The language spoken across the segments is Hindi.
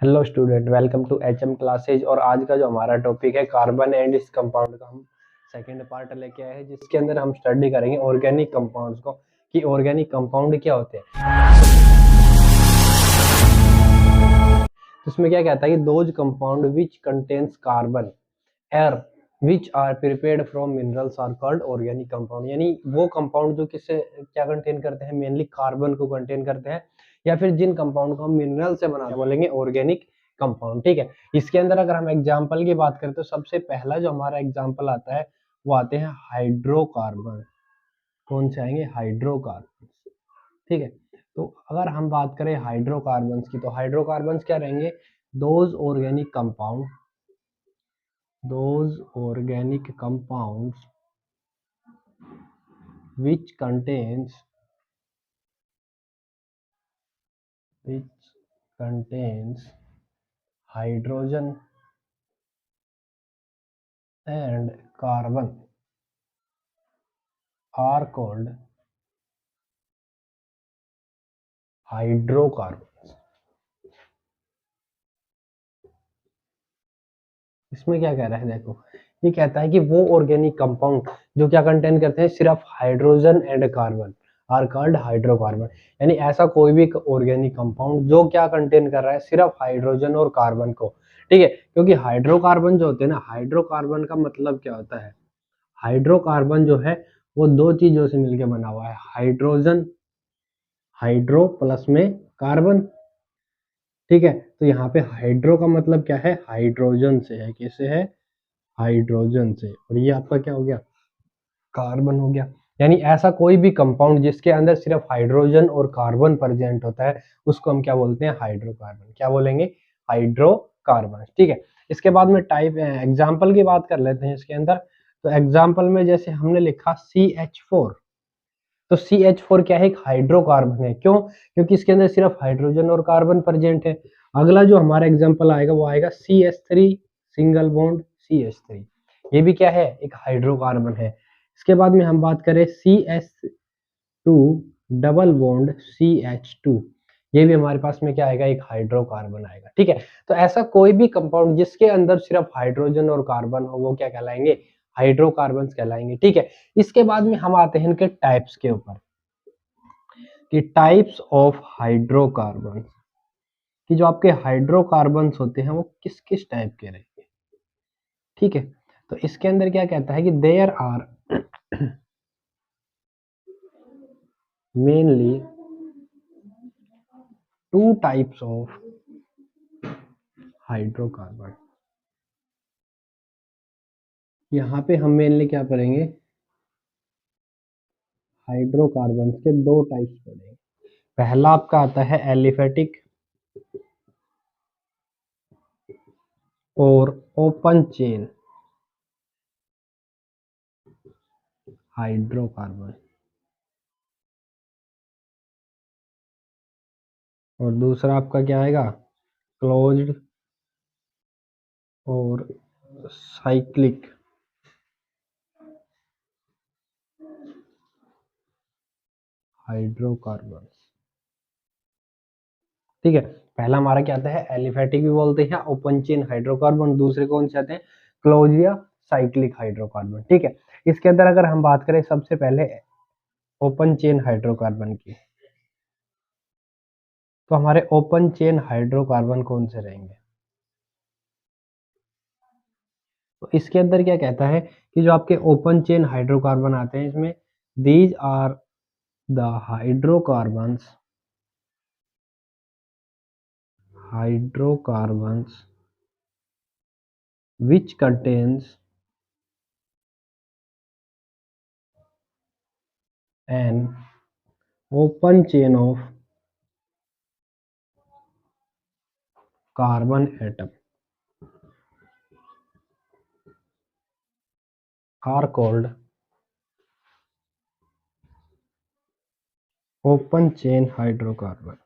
Hello student, welcome to HM classes. और आज का जो हमारा टॉपिक है कार्बन एंड इस कंपाउंड का हम सेकंड पार्ट लेके आए हैं, जिसके अंदर हम स्टडी करेंगे ऑर्गेनिक कंपाउंड्स को कि ऑर्गेनिक कंपाउंड क्या होते हैं। तो इसमें क्या कहता है कि those compound which contains carbon are which are prepared from minerals are called organic compound. यानी वो कंपाउंड जो किससे क्या कंटेन करते हैं, मेनली कार्बन को कंटेन करते हैं, या फिर जिन कंपाउंड को हम मिनरल से बनाते हैं बोलेंगे ऑर्गेनिक कंपाउंड। ठीक है, इसके अंदर अगर हम एग्जांपल की बात करें तो सबसे पहला जो हमारा एग्जांपल आता है वो आते हैं हाइड्रोकार्बन। कौन से आएंगे? हाइड्रोकार्बन। ठीक है, तो अगर हम बात करें हाइड्रोकार्बन्स की तो हाइड्रोकार्बन्स क्या रहेंगे? Those organic compound, those organic compounds which contains hydrogen and carbon are called hydrocarbons। इसमें क्या कह रहा है? देखो, ये कहता है कि वो ऑर्गेनिक कंपाउंड जो क्या कंटेन करते हैं, सिर्फ hydrogen and carbon are called hydrocarbon. यानी ऐसा कोई भी ऑर्गेनिक कंपाउंड जो क्या कंटेन कर रहा है, सिर्फ हाइड्रोजन और कार्बन को। ठीक है, क्योंकि हाइड्रोकार्बन जो होते हैं ना, हाइड्रोकार्बन का मतलब क्या होता है? हाइड्रोकार्बन जो है वो दो चीजों से मिलकर बना हुआ है, हाइड्रोजन, हाइड्रो प्लस में कार्बन। ठीक है, तो यहाँ पे हाइड्रो का मतलब क्या है? हाइड्रोजन से है। किससे है? हाइड्रोजन से। और ये आपका क्या हो गया? कार्बन हो गया। यानी ऐसा कोई भी कंपाउंड जिसके अंदर सिर्फ हाइड्रोजन और कार्बन प्रेजेंट होता है उसको हम क्या बोलते हैं? हाइड्रोकार्बन। क्या बोलेंगे? हाइड्रोकार्बन। ठीक है, इसके बाद में टाइप एग्जाम्पल की बात कर लेते हैं इसके अंदर। तो एग्जाम्पल में जैसे हमने लिखा CH4, तो CH4 क्या है? एक हाइड्रोकार्बन है। क्यों? क्योंकि इसके अंदर सिर्फ हाइड्रोजन और कार्बन प्रेजेंट है। अगला जो हमारा एग्जाम्पल आएगा वो आएगा CH3 सिंगल बॉन्ड CH3। ये भी क्या है? एक हाइड्रोकार्बन है। इसके बाद में हम बात करें CH2 डबल बॉन्ड CH2, ये भी हमारे पास में क्या आएगा? एक हाइड्रोकार्बन आएगा। ठीक है, तो ऐसा कोई भी कंपाउंड जिसके अंदर सिर्फ हाइड्रोजन और कार्बन हो वो क्या कहलाएंगे? हाइड्रोकार्बन्स कहलाएंगे। ठीक है, इसके बाद में हम आते हैं इनके टाइप्स के ऊपर कि टाइप्स ऑफ हाइड्रोकार्बन, कि जो आपके हाइड्रोकार्बन्स होते हैं वो किस किस टाइप के रहेंगे। ठीक है, तो इसके अंदर क्या कहता है कि there are mainly two types of hydrocarbon. यहाँ पे हम मेनली क्या पढ़ेंगे? हाइड्रोकार्बन्स के दो टाइप्स पढ़ेंगे। पहला आपका आता है एलिफेटिक और ओपन चेन हाइड्रोकार्बन, और दूसरा आपका क्या आएगा? क्लोज्ड और साइक्लिक हाइड्रोकार्बन। ठीक है, पहला हमारा क्या आता है? एलिफेटिक भी बोलते हैं, ओपन चेन हाइड्रोकार्बन। दूसरे कौन से आते हैं? क्लोज या साइक्लिक हाइड्रोकार्बन। ठीक है, इसके अंदर अगर हम बात करें सबसे पहले ओपन चेन हाइड्रोकार्बन की, तो हमारे ओपन चेन हाइड्रोकार्बन कौन से रहेंगे? तो इसके अंदर क्या कहता है कि जो आपके ओपन चेन हाइड्रोकार्बन आते हैं इसमें these are the hydrocarbons which contains an open chain of carbon atom are called open chain hydrocarbon।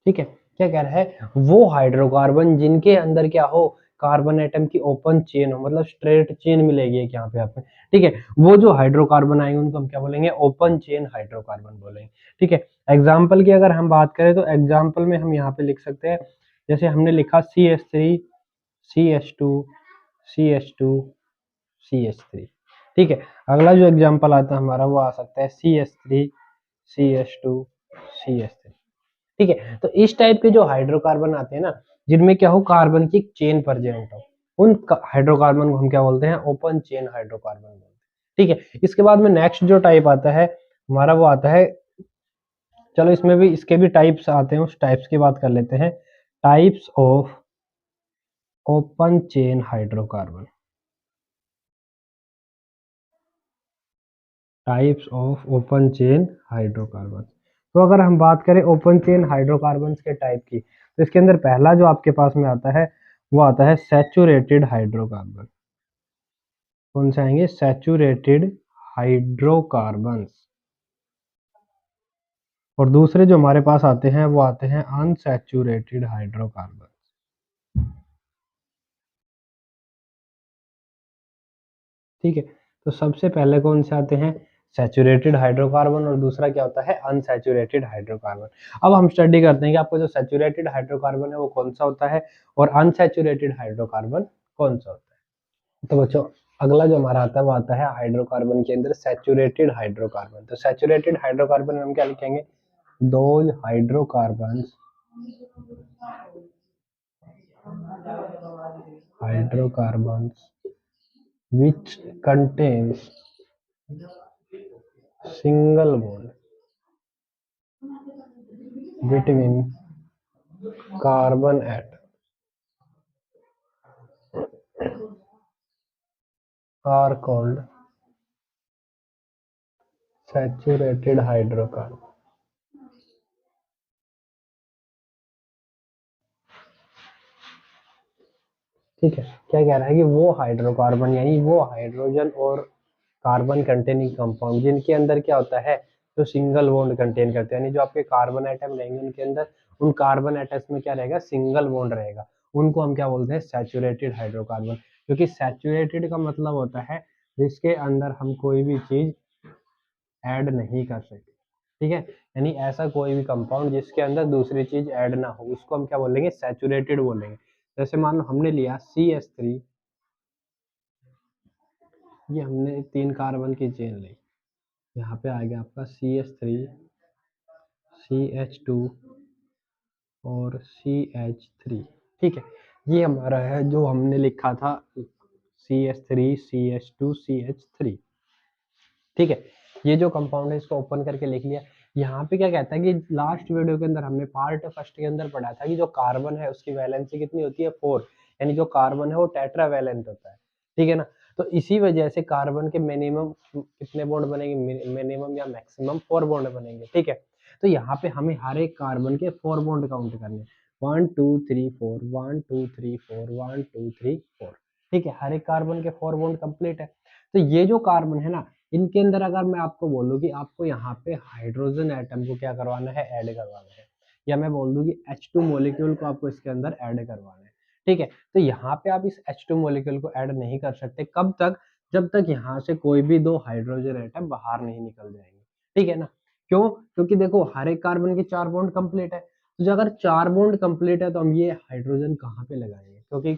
ठीक है, क्या कह रहा है? वो हाइड्रोकार्बन जिनके अंदर क्या हो? कार्बन एटम की ओपन चेन हो, मतलब स्ट्रेट चेन मिलेगी एक यहाँ पे आपको, ठीक है। वो जो हाइड्रोकार्बन आएंगे उनको हम क्या बोलेंगे, ओपन चेन हाइड्रोकार्बन बोलेंगे, ठीक है। एग्जाम्पल की अगर हम बात करें तो एग्जाम्पल में हम यहाँ पे लिख सकते हैं, जैसे हमने लिखा CH3 CH2 CH2 CH3, ठीक है। अगला जो एग्जाम्पल आता है हमारा वो आ सकता है CH3 CH2 CH3, ठीक है। तो इस टाइप के जो हाइड्रोकार्बन आते हैं ना, जिनमें क्या हो, कार्बन की चेन प्रेजेंट हो, उन हाइड्रोकार्बन को हम क्या बोलते हैं, ओपन चेन हाइड्रोकार्बन बोलते हैं, ठीक है। इसके बाद में नेक्स्ट जो टाइप आता है हमारा वो आता है, चलो इसमें भी इसके भी टाइप्स आते हैं, उस टाइप्स की बात कर लेते हैं। Types of open chain hydrocarbon, types of open chain hydrocarbon. तो अगर हम बात करें ओपन चेन हाइड्रोकार्बन के टाइप की, तो इसके अंदर पहला जो आपके पास में आता है वो आता है सैचुरेटेड हाइड्रोकार्बन। कौन से आएंगे, सैचुरेटेड हाइड्रोकार्बन। और दूसरे जो हमारे पास आते हैं वो आते हैं अनसैचुरेटेड हाइड्रोकार्बन, ठीक है। तो सबसे पहले कौन से आते हैं, सैचुरेटेड हाइड्रोकार्बन, और दूसरा क्या होता है, अनसैचुरेटेड हाइड्रोकार्बन। अब हम स्टडी करते हैं कि आपको जो सैचुरेटेड हाइड्रोकार्बन है वो कौन सा होता है और अनसैचुरेटेड हाइड्रोकार्बन कौन सा होता है। तो बच्चों अगला जो हमारा आता है वो आता है हाइड्रोकार्बन के अंदर सैचुरेटेड हाइड्रोकार्बन। तो सैचुरेटेड हाइड्रोकार्बन में हम क्या लिखेंगे, those hydrocarbons which contains single bond between carbon atom are called saturated hydrocarbon, ठीक है। क्या कह रहा है कि वो हाइड्रोकार्बन यानी वो हाइड्रोजन और कार्बन कंटेनिंग कंपाउंड जिनके अंदर क्या होता है, जो सिंगल बॉन्ड कंटेन करते हैं, यानी जो आपके कार्बन एटम रहेंगे उनके अंदर, उन कार्बन एटम्स में क्या रहेगा, सिंगल बॉन्ड रहेगा, उनको हम क्या बोलते हैं, सैचुरेटेड हाइड्रोकार्बन। क्योंकि सैचुरेटेड का मतलब होता है जिसके अंदर हम कोई भी चीज ऐड नहीं कर सकते, ठीक है। यानी ऐसा कोई भी कंपाउंड जिसके अंदर दूसरी चीज ऐड ना हो उसको हम क्या बोलेंगे, सैचुरेटेड बोलेंगे। जैसे मान लो हमने लिया CH3, ये हमने 3 कार्बन की चेन ली, यहाँ पे आ गया आपका CH3 CH2 और CH3, ठीक है। ये हमारा है जो हमने लिखा था CH3 CH2 CH3, ठीक है। ये जो कंपाउंड है इसको ओपन करके लिख लिया। यहाँ पे क्या कहता है कि लास्ट वीडियो के अंदर हमने पार्ट फर्स्ट के अंदर पढ़ा था कि जो कार्बन है उसकी वैलेंसी कितनी होती है, 4, यानी जो कार्बन है वो टेट्रावैलेंट होता है, ठीक है ना। तो इसी वजह से कार्बन के मिनिमम कितने बॉन्ड बनेंगे, मिनिमम या मैक्सिमम 4 बॉन्ड बनेंगे, ठीक है। तो यहाँ पे हमें हर एक कार्बन के 4 बॉन्ड काउंट करने, 1 2 3 4 1 2 3 4 1 2 3 4, ठीक है। हर एक कार्बन के 4 बॉन्ड कंप्लीट है। तो ये जो कार्बन है ना, इनके अंदर अगर मैं आपको बोलूँ कि आपको यहाँ पे हाइड्रोजन एटम को क्या करवाना है, ऐड करवाना है, या मैं बोल दूँ कि H2 मॉलिक्यूल को आपको इसके अंदर ऐड करवाना है, ठीक है। तो यहाँ पे आप इस H2 मॉलिक्यूल को ऐड नहीं कर सकते, कब तक, जब तक यहाँ से कोई भी 2 हाइड्रोजन एटम बाहर नहीं निकल जाएंगे, ठीक है ना। क्यों, क्योंकि देखो हर एक कार्बन के 4 बॉन्ड कंप्लीट है, तो जो अगर 4 बॉन्ड कंप्लीट है तो हम ये हाइड्रोजन कहाँ पे लगाएंगे, क्योंकि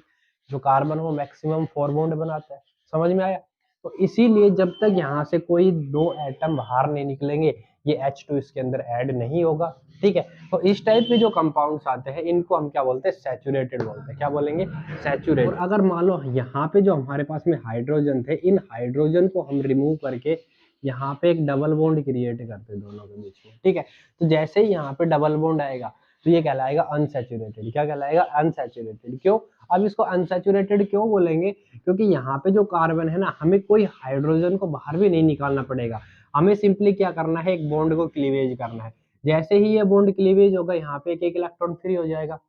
जो कार्बन वो मैक्सिमम 4 बॉन्ड बनाता है, समझ में आया। तो इसीलिए जब तक यहाँ से कोई 2 एटम बाहर नहीं निकलेंगे ये H2 इसके अंदर ऐड नहीं होगा, ठीक है। तो इस टाइप के जो कंपाउंड्स आते हैं इनको हम क्या बोलते हैं, सैचुरेटेड बोलते हैं, क्या बोलेंगे, सैचुरेटेड। और अगर मान लो यहाँ पे जो हमारे पास में हाइड्रोजन थे, इन हाइड्रोजन को हम रिमूव करके यहाँ पे एक डबल बॉन्ड क्रिएट करते हैं दोनों के बीच में, ठीक है। तो जैसे ही यहाँ पे डबल बॉन्ड आएगा तो ये कहलाएगा अनसैचुरेटेड, क्या कहलाएगा, अनसैचुरेटेड। क्यों, अब इसको अनसैचुरेटेड क्यों बोलेंगे, क्योंकि यहाँ पे जो कार्बन है ना, हमें कोई हाइड्रोजन को बाहर भी नहीं निकालना पड़ेगा, हमें सिंपली क्या करना है, एक बॉन्ड को क्लीवेज करना है। जैसे ही ये बॉन्ड क्लीवेज होगा यहाँ पे एक एक इलेक्ट्रॉन फ्री हो जाएगा,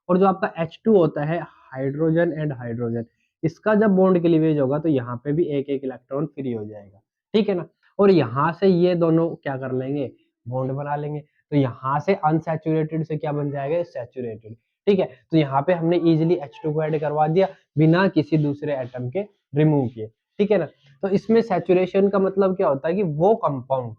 और जो आपका H2 होता है, हाइड्रोजन एंड हाइड्रोजन, इसका जब बॉन्ड क्लीवेज होगा तो यहाँ पे भी एक एक इलेक्ट्रॉन फ्री हो जाएगा, ठीक है ना। और यहाँ से ये दोनों क्या कर लेंगे, बॉन्ड बना लेंगे। तो यहाँ से अनसैचुरेटेड से क्या बन जाएगा, सैचुरेटेड, ठीक है, तो यहाँ पे हमने इजिली H2 को ऐड करवा दिया बिना किसी दूसरे एटम के रिमूव किए, ठीक है ना। तो इसमें सैचुरेशन का मतलब क्या होता है कि वो कंपाउंड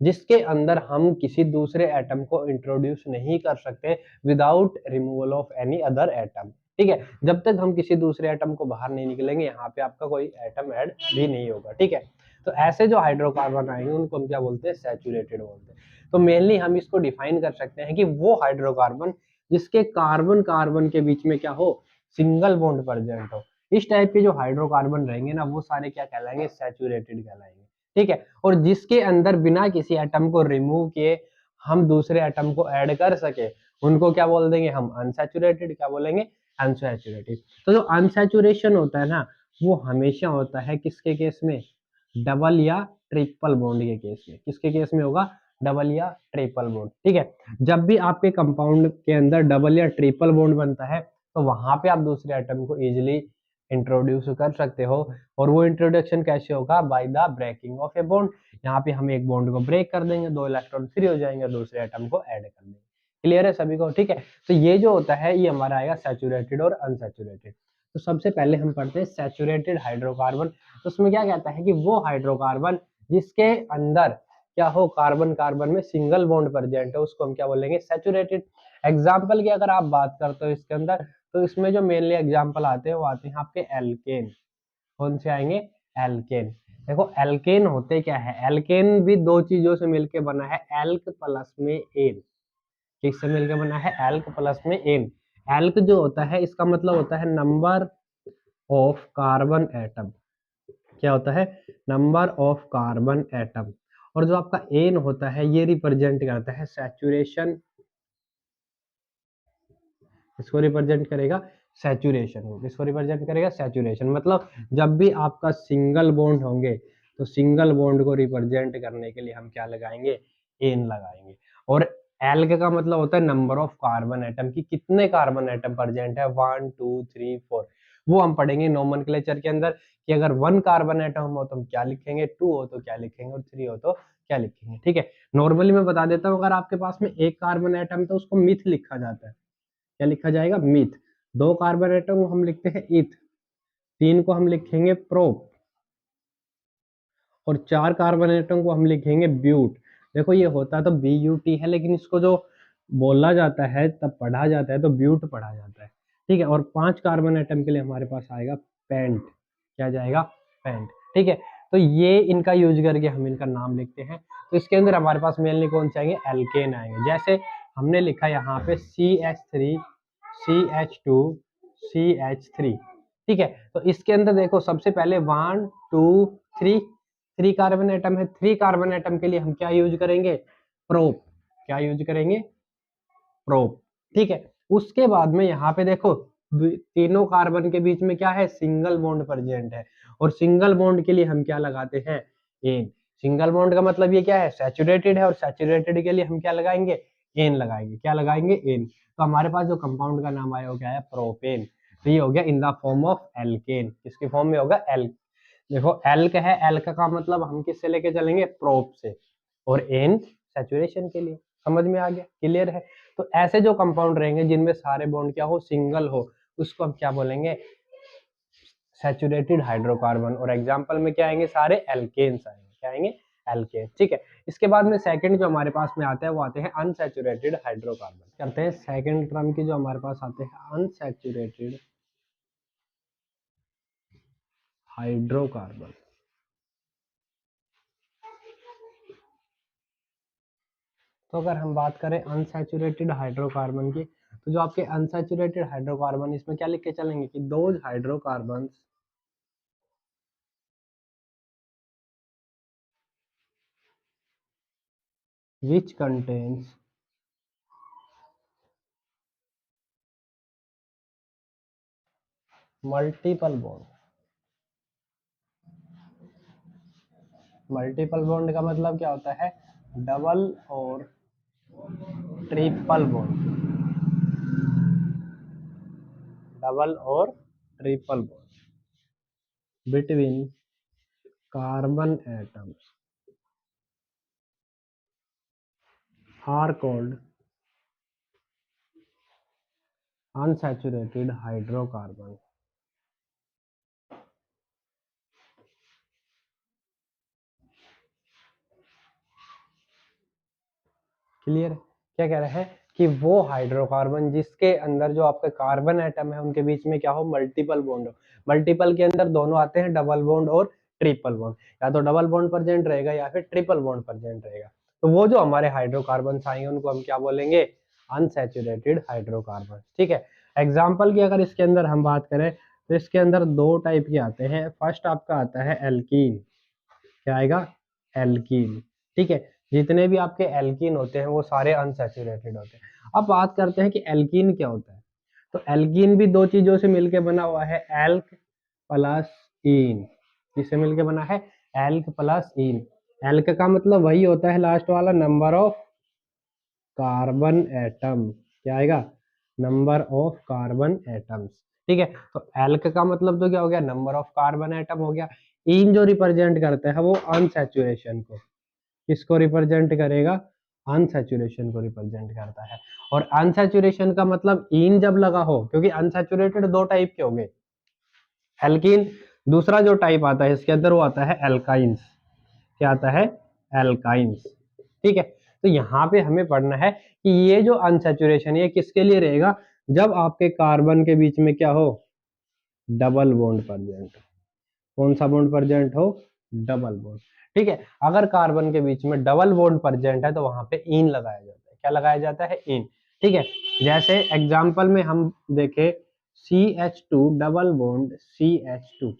जिसके अंदर हम किसी दूसरे एटम को इंट्रोड्यूस नहीं कर सकते without removal of any other atom, ठीक है। जब तक हम किसी दूसरे एटम को बाहर नहीं निकलेंगे यहाँ पे आपका कोई एटम ऐड भी नहीं होगा, ठीक है। तो ऐसे जो हाइड्रोकार्बन आएंगे उनको हम क्या बोलते हैं, सैचुरेटेड बोलते हैं। तो मेनली हम इसको डिफाइन कर सकते हैं कि वो हाइड्रोकार्बन जिसके कार्बन कार्बन के बीच में क्या हो, सिंगल बॉन्ड प्रेजेंट हो। इस टाइप के जो हाइड्रोकार्बन रहेंगे ना वो सारे क्या कहलाएंगे, सैचुरेटेड कहलाएंगे, ठीक है। और जिसके अंदर बिना किसी एटम को रिमूव किए हम दूसरे एटम को ऐड कर सके उनको क्या बोल देंगे हम, अनसैचुरेटेड। क्या बोलेंगे, अनसैचुरेटेड। तो जो अनसैचुरेशन होता है ना वो हमेशा होता है किसके केस में, डबल या ट्रिपल बॉन्ड के केस में। किसके केस में होगा, डबल या ट्रिपल बॉन्ड, ठीक है। जब भी आपके कंपाउंड के अंदर डबल या ट्रिपल बॉन्ड बनता है तो वहां पे आप दूसरे एटम को इजिली इंट्रोड्यूस कर सकते हो। और वो इंट्रोडक्शन कैसे होगा, by the breaking of a bond. यहाँ पे हम एक बॉन्ड को ब्रेक कर देंगे, 2 इलेक्ट्रॉन फ्री हो जाएंगे, दूसरे एटम को ऐड कर देंगे। क्लियर है सभी को, ठीक है। तो ये जो होता है ये हमारा आएगा सैचुरेटेड और अनसैचुरेटेड। तो सबसे पहले हम पढ़ते हैं सैचुरेटेड हाइड्रोकार्बन। तो उसमें क्या कहता है कि वो हाइड्रोकार्बन जिसके अंदर क्या हो, कार्बन कार्बन में सिंगल बॉन्ड प्रेजेंट है उसको हम क्या बोलेंगे, सैचुरेटेड। एग्जाम्पल की अगर आप बात करते हो इसके अंदर तो इसमें जो मेनली एग्जाम्पल आते हैं वो आते हैं आपके एल्केन। कौन से आएंगे, एल्केन। देखो एल्केन होते क्या है, एल्केन भी दो चीजों से मिलकर बना है, एल्क प्लस में एन। किससे मिलकर बना है, एल्क प्लस में एन। एल्क जो होता है इसका मतलब होता है नंबर ऑफ कार्बन एटम। क्या होता है, नंबर ऑफ कार्बन एटम। और जो आपका एन होता है ये रिप्रेजेंट करता है सैचुरेशन। इसको रिप्रेजेंट करेगा सैचुरेशन को। किसको रिप्रेजेंट करेगा, सैचुरेशन। मतलब जब भी आपका सिंगल बॉन्ड होंगे तो सिंगल बॉन्ड को रिप्रेजेंट करने के लिए हम क्या लगाएंगे, एन लगाएंगे। और एल्क का मतलब होता है नंबर ऑफ कार्बन एटम, की कितने कार्बन एटम प्रेजेंट है, 1 2 3 4। वो हम पढ़ेंगे नोमेनक्लेचर के अंदर कि अगर 1 कार्बन एटम हो तो हम क्या लिखेंगे, 2 हो तो क्या लिखेंगे और 3 हो तो क्या लिखेंगे, ठीक है। नॉर्मली मैं बता देता हूँ, अगर आपके पास में एक कार्बन एटम तो उसको मिथ लिखा जाता है। क्या लिखा जाएगा, मीथ। 2 कार्बन एटम को हम लिखते हैं इथ। 3 को हम लिखेंगे प्रोप। और 4 कार्बन एटम को हम लिखेंगे ब्यूट। देखो ये होता तो BUT है लेकिन इसको जो बोला जाता है तब पढ़ा जाता है तो ब्यूट पढ़ा जाता है, ठीक है। और 5 कार्बन एटम के लिए हमारे पास आएगा पेंट। क्या जाएगा, पेंट, ठीक है। तो ये इनका यूज करके हम इनका नाम लिखते हैं। तो इसके अंदर हमारे पास मेनली कौन से आएंगे, एल्केन आएंगे। जैसे हमने लिखा यहाँ पे CH3 CH2 CH3, ठीक है। तो इसके अंदर देखो सबसे पहले 1 2 3, 3 कार्बन एटम है। 3 कार्बन एटम के लिए हम क्या यूज करेंगे, प्रोप। क्या यूज करेंगे, प्रोप, ठीक है। उसके बाद में यहाँ पे देखो तीनों कार्बन के बीच में क्या है, सिंगल बॉन्ड प्रेजेंट है। और सिंगल बॉन्ड के लिए हम क्या लगाते हैं, एन। सिंगल बॉन्ड का मतलब ये क्या है, सैचुरेटेड है। और सैचुरेटेड के लिए हम क्या लगाएंगे, एन लगाएंगे। क्या लगाएंगे, एन। तो हमारे पास जो कंपाउंड का नाम आया वो क्या है, प्रोपेन। तो ये हो गया in the form of alkene. किसके फॉर्म में होगा, एल। देखो एल्क है, एल्क का मतलब हम किससे लेके चलेंगे, प्रोप से। और एन सैचुरेशन के लिए। समझ में आ गया, क्लियर है। तो ऐसे जो कंपाउंड रहेंगे जिनमें सारे बॉन्ड क्या हो, सिंगल हो, उसको हम क्या बोलेंगे, सैचुरेटेड हाइड्रोकार्बन। और एग्जांपल में क्या आएंगे, सारे एल्केन्स आएंगे। क्या आएंगे, एल्केन, ठीक है। इसके बाद में सेकंड जो हमारे पास में आते हैं वो आते हैं अनसैचुरेटेड हाइड्रोकार्बन। करते हैं सेकंड टर्म की जो हमारे पास आते हैं अनसैचुरेटेड हाइड्रोकार्बन। तो अगर हम बात करें अनसैचुरेटेड हाइड्रोकार्बन की, तो जो आपके अनसैचुरेटेड हाइड्रोकार्बन इसमें क्या लिख के चलेंगे कि those hydrocarbons which contains multiple bond. Multiple bond का मतलब क्या होता है, डबल और ट्रिपल बॉन्ड। डबल और triple bond between carbon atoms are called unsaturated hydrocarbon. Clear? क्या कह रहे हैं कि वो हाइड्रोकार्बन जिसके अंदर जो आपके कार्बन एटम है उनके बीच में क्या हो, मल्टीपल बॉन्ड हो। मल्टीपल के अंदर दोनों आते हैं, डबल बॉन्ड और ट्रिपल बॉन्ड। या तो डबल बॉन्ड प्रेजेंट रहेगा या फिर ट्रिपल बॉन्ड प्रेजेंट रहेगा। तो वो जो हमारे हाइड्रोकार्बन आएंगे उनको हम क्या बोलेंगे, अनसैचुरेटेड हाइड्रोकार्बन। ठीक है। एग्जाम्पल की अगर इसके अंदर हम बात करें तो इसके अंदर दो टाइप के आते हैं। फर्स्ट आपका आता है एल्कीन। क्या आएगा, एल्कीन। ठीक है। जितने भी आपके एल्कीन होते हैं वो सारे अनसैचुरेटेड होते हैं। अब बात करते हैं कि एल्कीन क्या होता है। तो एल्कीन भी दो चीजों से मिलकर बना हुआ है, एल्क प्लस इन। किससे मिलकर बना है, एल्क प्लस इन। एल्क का मतलब वही होता है लास्ट वाला, नंबर ऑफ कार्बन एटम। क्या आएगा, नंबर ऑफ कार्बन एटम्स। ठीक है। तो एल्क का मतलब तो क्या हो गया, नंबर ऑफ कार्बन एटम हो गया। इन जो रिप्रेजेंट करता है वो अनसैचुरेशन को, किसको रिप्रेजेंट करेगा, अनसैचुरेशन को रिप्रेजेंट करता है। और अनसैचुरेशन का मतलब इन जब लगा हो, क्योंकि अनसैचुरेटेड दो टाइप के होंगे, एल्कीन। दूसरा जो टाइप आता है इसके अंदर वो आता है एल्काइंस। क्या आता है, एल्काइंस। ठीक है। तो यहाँ पे हमें पढ़ना है कि ये जो अनसैचुरेशन ये किसके लिए रहेगा, जब आपके कार्बन के बीच में क्या हो, डबल बॉन्ड प्रेजेंट। कौन सा बॉन्ड प्रेजेंट हो, डबल बॉन्ड। ठीक है। अगर कार्बन के बीच में डबल बॉन्ड प्रेजेंट है तो वहां पे इन लगाया जाता है। क्या लगाया जाता है, इन। ठीक है। जैसे एग्जांपल में हम देखें, CH2 डबल बॉन्ड CH2,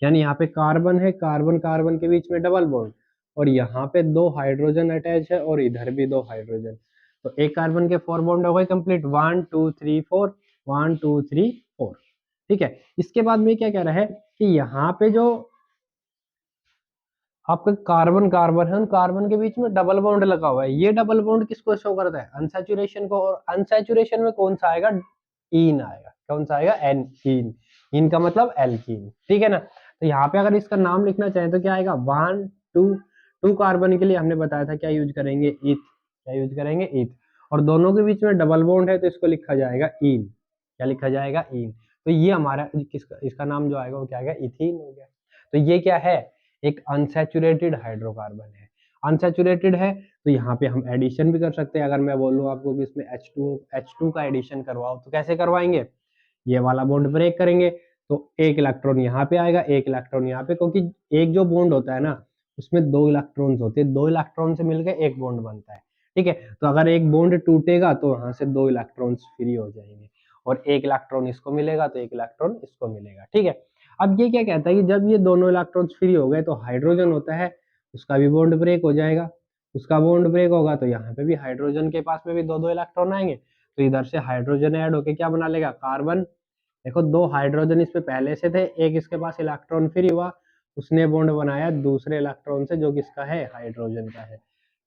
यानी यहाँ पे कार्बन है, कार्बन कार्बन के बीच में डबल बॉन्ड, और यहाँ पे दो हाइड्रोजन अटैच है और इधर भी दो हाइड्रोजन। तो एक कार्बन के 4 बॉन्ड हो गए कंप्लीट, 1 2 3 4, 1 2 3 4। ठीक है। इसके बाद में क्या कह रहा है कि यहाँ पे जो आपका कार्बन कार्बन है, उन कार्बन के बीच में डबल बॉन्ड लगा हुआ है। ये डबल बॉन्ड किसको शो करता है, अनसैचुरेशन को। और अनसैचुरेशन में कौन सा आएगा, इन आएगा। कौन सा आएगा, एन, इन। इन का मतलब एल्कीन। ठीक है ना। तो यहाँ पे अगर इसका नाम लिखना चाहें तो क्या आएगा, 1 2, 2 कार्बन के लिए हमने बताया था क्या यूज करेंगे, इथ। क्या यूज करेंगे, इथ। और दोनों के बीच में डबल बॉन्ड है तो इसको लिखा जाएगा इन। क्या लिखा जाएगा, इन। तो ये हमारा किसका, इसका नाम जो आएगा वो क्या आएगा, इथीन हो गया। तो ये क्या है, एक अनसैचुरेटेड हाइड्रोकार्बन है। अनसैचुरेटेड है तो यहाँ पे हम एडिशन भी कर सकते हैं। अगर मैं बोलूँ आपको कि इसमें H2 का एडिशन करवाओ तो कैसे करवाएंगे, ये वाला बॉन्ड ब्रेक करेंगे तो एक इलेक्ट्रॉन यहाँ पे आएगा, एक इलेक्ट्रॉन यहाँ पे, क्योंकि एक जो बॉन्ड होता है ना उसमें दो इलेक्ट्रॉन्स होते हैं, दो इलेक्ट्रॉन से मिलकर एक बॉन्ड बनता है। ठीक है। तो अगर एक बॉन्ड टूटेगा तो वहां से दो इलेक्ट्रॉन्स फ्री हो जाएंगे, और एक इलेक्ट्रॉन इसको मिलेगा तो एक इलेक्ट्रॉन इसको मिलेगा। ठीक है। अब ये क्या कहता है कि जब ये दोनों इलेक्ट्रॉन्स फ्री हो गए तो हाइड्रोजन होता है उसका भी बॉन्ड ब्रेक हो जाएगा। उसका बॉन्ड ब्रेक होगा तो यहाँ पे भी हाइड्रोजन के पास में भी दो दो इलेक्ट्रॉन आएंगे, तो इधर से हाइड्रोजन ऐड होके क्या बना लेगा, कार्बन। देखो दो हाइड्रोजन इस पे पहले से थे, एक इसके पास इलेक्ट्रॉन फ्री हुआ, उसने बॉन्ड बनाया दूसरे इलेक्ट्रॉन से जो किसका है, हाइड्रोजन का है।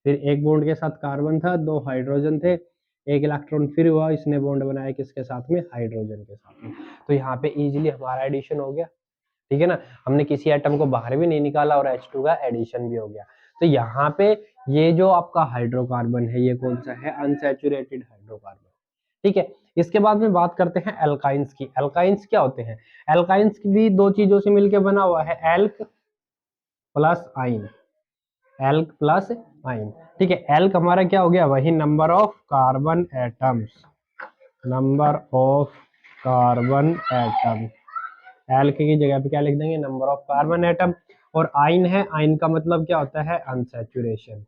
फिर एक बॉन्ड के साथ कार्बन था, दो हाइड्रोजन थे, एक इलेक्ट्रॉन फिर हुआ, इसने बॉन्ड बनाया किसके साथ में, हाइड्रोजन के साथ में। तो यहाँ पे इजीली हमारा एडिशन हो गया। ठीक है ना, हमने किसी एटम को बाहर भी नहीं निकाला और H2 का एडिशन भी हो गया। तो यहाँ पे ये जो आपका हाइड्रोकार्बन है ये कौन सा है, अनसैचुरेटेड हाइड्रोकार्बन। ठीक है। इसके बाद में बात करते हैं एल्काइंस की। एल्काइंस क्या होते हैं, एल्काइंस भी दो चीजों से मिलकर बना हुआ है, एल्क प्लस आइन। एल्क प्लस आइन। ठीक है। एल्क हमारा क्या हो गया, वही number of carbon atoms, number of carbon atom. Elk की जगह पे क्या लिख देंगे, नंबर ऑफ कार्बन एटम। और आइन है, आइन का मतलब क्या होता है, अनसैचुरेशन।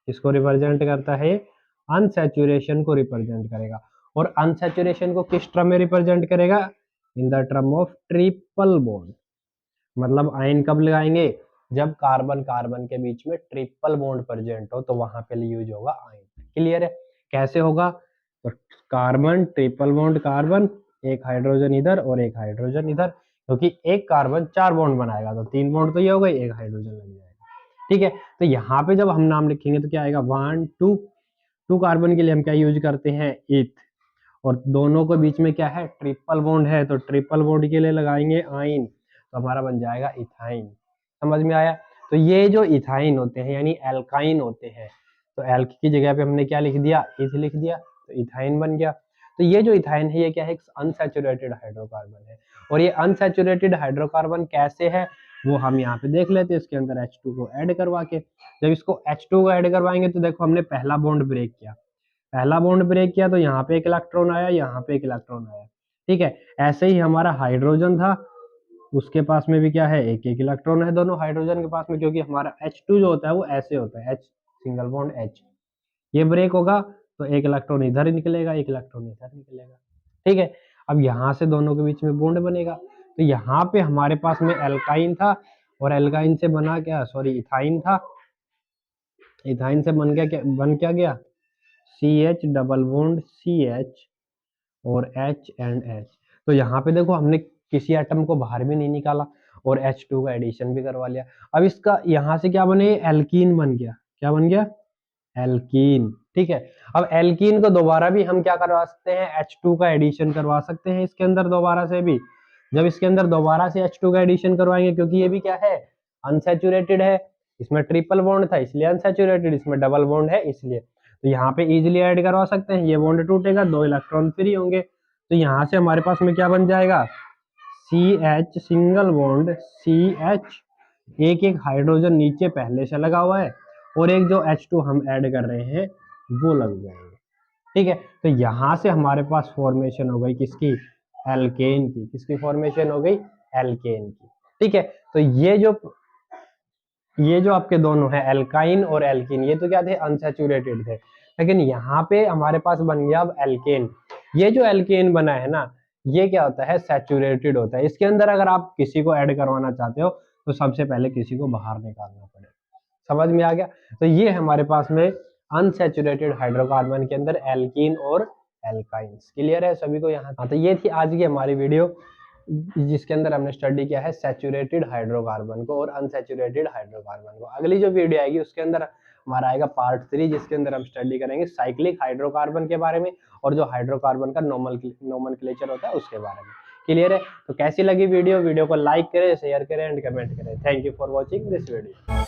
किसको रिप्रेजेंट करता है, अनसैचुरेशन को रिप्रेजेंट करेगा। और अनसैचुरेशन को किस टर्म में रिप्रेजेंट करेगा, in the term of triple bond. मतलब आयन कब लगाएंगे, जब कार्बन कार्बन के बीच में ट्रिपल बॉन्ड प्रेजेंट हो तो वहां पे यूज होगा आयन। क्लियर है, कैसे होगा, तो कार्बन ट्रिपल बॉन्ड कार्बन, एक हाइड्रोजन इधर और एक हाइड्रोजन इधर, क्योंकि एक कार्बन 4 बॉन्ड बनाएगा तो 3 बॉन्ड तो ये हो गई, एक हाइड्रोजन लग जाएगा। ठीक है। तो यहाँ पे जब हम नाम लिखेंगे तो क्या आएगा, 1 2, 2 कार्बन के लिए हम क्या यूज करते हैं, इथ। और दोनों के बीच में क्या है, ट्रिपल बॉन्ड है, तो ट्रिपल बॉन्ड के लिए लगाएंगे आइन, तो हमारा बन जाएगा इथाइन। समझ में आया। तो ये जो इथाइन होते हैं यानी एल्काइन होते हैं, तो एल्क की जगह पे हमने क्या लिख दिया, इथ लिख दिया, तो इथाइन बन गया। तो ये जो इथाइन है ये क्या है, एक अनसैचुरेटेड हाइड्रोकार्बन है। और ये अनसैचुरेटेड हाइड्रोकार्बन कैसे है वो हम यहाँ पे देख लेते हैं, इसके अंदर H2 को ऐड करवा के। जब इसको H2 को ऐड करवाएंगे तो देखो हमने पहला बॉन्ड ब्रेक किया, पहला बॉन्ड ब्रेक किया तो यहाँ पे एक इलेक्ट्रॉन आया, यहाँ पे एक इलेक्ट्रॉन आया, ठीक है। ऐसे ही हमारा हाइड्रोजन था, उसके पास में भी क्या है, एक एक इलेक्ट्रॉन है दोनों हाइड्रोजन के पास में, क्योंकि हमारा H2 जो होता है वो ऐसे होता है, H सिंगल बॉन्ड H। ये ब्रेक होगा तो एक इलेक्ट्रॉन इधर निकलेगा, एक इलेक्ट्रॉन इधर निकलेगा, ठीक है। अब यहाँ से दोनों के बीच में बॉन्ड बनेगा, तो यहाँ पे हमारे पास में एल्काइन था और एल्काइन से बना क्या, सॉरी इथाइन था, इथाइन से बन क्या गया, CH डबल बॉन्ड CH और H एंड H। तो यहाँ पे देखो हमने किसी एटम को बाहर भी नहीं निकाला और H2 का एडिशन भी करवा लिया। अब इसका यहाँ से क्या बने, एल्कीन बन गया, क्या बन गया, एल्कीन, ठीक है। अब एल्कीन को दोबारा भी हम क्या करवा सकते हैं, H2 का एडिशन करवा सकते हैं इसके अंदर दोबारा से भी। जब इसके अंदर दोबारा से H2 का एडिशन करवाएंगे, क्योंकि ये भी क्या है, अनसैचुरेटेड है, इसमें ट्रिपल बॉन्ड था इसलिए अनसैचुरेटेड, इसमें डबल बॉन्ड है इसलिए, तो यहाँ पे इजिली ऐड करवा सकते हैं। ये बॉन्ड टूटेगा, 2 इलेक्ट्रॉन फ्री होंगे, तो यहाँ से हमारे पास में क्या बन जाएगा, CH सिंगल बॉन्ड CH, एक एक हाइड्रोजन नीचे पहले से लगा हुआ है और एक जो H2 हम ऐड कर रहे हैं वो लग जाएंगे, ठीक है। तो यहाँ से हमारे पास फॉर्मेशन हो गई किसकी, एल्केन की, किसकी फॉर्मेशन हो गई, एल्केन की, ठीक है। तो ये जो आपके दोनों है एल्काइन और एल्कीन, ये तो क्या थे, अनसैचुरेटेड थे, लेकिन यहाँ पे हमारे पास बन गया अब एल्केन। ये जो एल्केन बना है ना, ये क्या होता है, सैचुरेटेड होता है। इसके अंदर अगर आप किसी को ऐड करवाना चाहते हो तो सबसे पहले किसी को बाहर निकालना पड़ेगा, समझ में आ गया। तो ये हमारे पास में अनसैचुरेटेड हाइड्रोकार्बन के अंदर एल्कीन और एल्काइंस, क्लियर है सभी को यहाँ। हाँ, तो ये थी आज की हमारी वीडियो जिसके अंदर हमने स्टडी किया है सैचुरेटेड हाइड्रोकार्बन को और अनसैचुरेटेड हाइड्रोकार्बन को। अगली जो वीडियो आएगी उसके अंदर हमारा आएगा पार्ट 3, जिसके अंदर हम स्टडी करेंगे साइक्लिक हाइड्रोकार्बन के बारे में और जो हाइड्रोकार्बन का नोमेनक्लेचर होता है उसके बारे में, क्लियर है। तो कैसी लगी वीडियो को लाइक करें, शेयर करें एंड कमेंट करें। Thank you for watching this video.